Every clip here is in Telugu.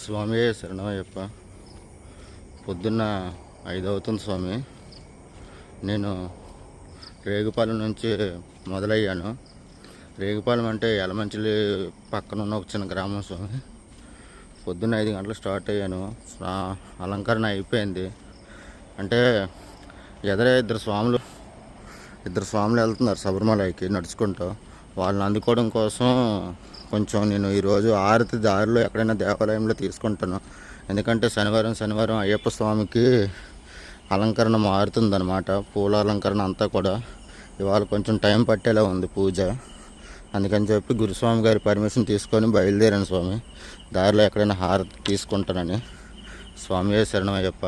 స్వామి శరణమయ్యప్ప. పొద్దున్న 5 అవుతుంది స్వామి. నేను రేగుపాలెం నుంచి మొదలయ్యాను. రేగుపాలెం అంటే యలమంచిలి పక్కన ఉన్న ఒక చిన్న గ్రామం స్వామి. పొద్దున్న 5 గంటలకు స్టార్ట్ అయ్యాను. అలంకరణ అయిపోయింది. అంటే ఇద్దరు స్వాములు వెళ్తున్నారు శబరిమలకి నడుచుకుంటూ. వాళ్ళని అందుకోవడం కోసం కొంచెం నేను ఈరోజు ఆరతి దారిలో ఎక్కడైనా దేవాలయంలో తీసుకుంటాను. ఎందుకంటే శనివారం అయ్యప్ప స్వామికి అలంకరణ మారుతుందన్నమాట. పూల అలంకరణ అంతా కూడా ఇవాళ కొంచెం టైం పట్టేలా ఉంది పూజ. అందుకని చెప్పి గురుస్వామి గారి పర్మిషన్ తీసుకొని బయలుదేరాను స్వామి. దారిలో ఎక్కడైనా హారతి తీసుకుంటానని. స్వామి శరణమయ్యప్ప.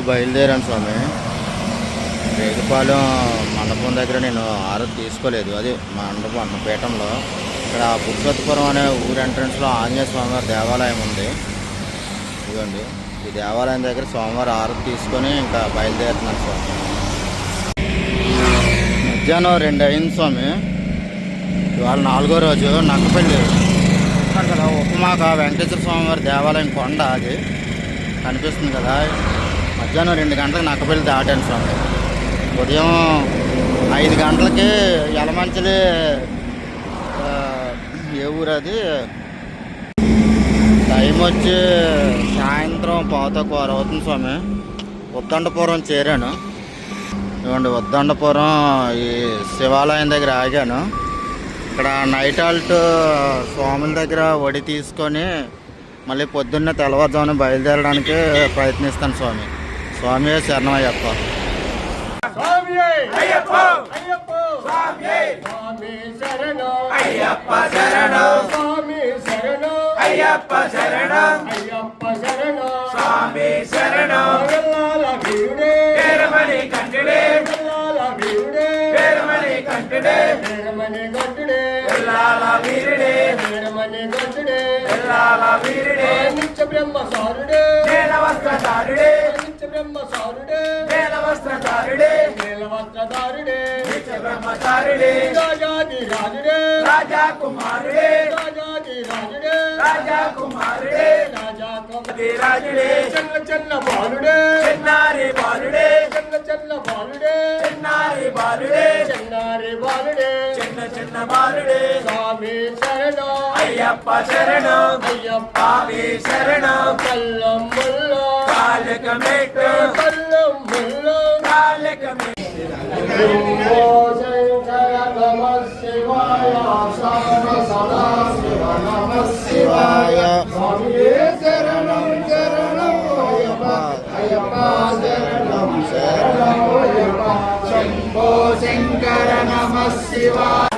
బయలుదేరాను స్వామి. రేగుపాలెం మండపం దగ్గర నేను హారతి తీసుకోలేదు. అది మండపం పీఠంలో. ఇక్కడ పురుషోత్తపురం అనే ఊరు ఎంట్రన్స్లో ఆంజనేయ స్వామివారి దేవాలయం ఉంది. ఇదిగోండి, ఈ దేవాలయం దగ్గర స్వామివారి హారతి తీసుకొని ఇంకా బయలుదేరుతున్నాను స్వామి. మధ్యాహ్నం 2 అయింది స్వామి. ఇవాళ 4వ రోజు. నక్కపల్లి కదా, ఉపమాక వెంకటేశ్వర స్వామివారి దేవాలయం కొండ అది కనిపిస్తుంది కదా. మధ్యాహ్నం 2 గంటలకు నక్కపల్లి దాటాను స్వామి. ఉదయం 5 గంటలకి యలమంచిలి, ఏ ఊరు అది, టైం వచ్చి సాయంత్రం 5:15 అవుతుంది స్వామి. ఉద్దండపురం చేరాను. ఇవ్వండి, ఉద్దండపురం ఈ శివాలయం దగ్గర ఆగాను. ఇక్కడ నైట్ హాల్ట్ స్వాముల దగ్గర వడి తీసుకొని మళ్ళీ పొద్దున్నే తెల్లవారుజామున బయలుదేరడానికి ప్రయత్నిస్తాను స్వామి. స్వామి శరణమయ్యప్ప. నిత్య బ్రహ్మసారుడే నీలవస్త్రధారుడే నిత్య బ్రహ్మసారుడే నీలవస్త్రధారుడే నీలవస్త్రధారుడే నిత్య బ్రహ్మచారుడే రాజాది రాజుడే రాజా కుమారుడే రాజాది రాజుడే రాజా కుమారుడే రాజా రాజుడే చల్ల చల్ల బాలుడే చిన్నారి బాలుడే చల్ల చల్ల బాలుడే చిన్నారి బాలుడే చిన్నారి బాలుడే చిన్న చిన్న బాలుడే. స్వామి శరణం అయ్యప్ప శరణం అయ్యప్ప శరణం. కల్లం ముల్లో కాలిక మెట్టు కల్లం ముల్లో కాలిక మెట్టు. శంకర నమః శివాయ శరణ సదా శివ నమః శివాయ. స్వామి శరణం శరణం అయ్యప్ప అయ్యప్ప శరణం శరణం అయ్యప్ప. శంభో శంకర నమః శివాయ.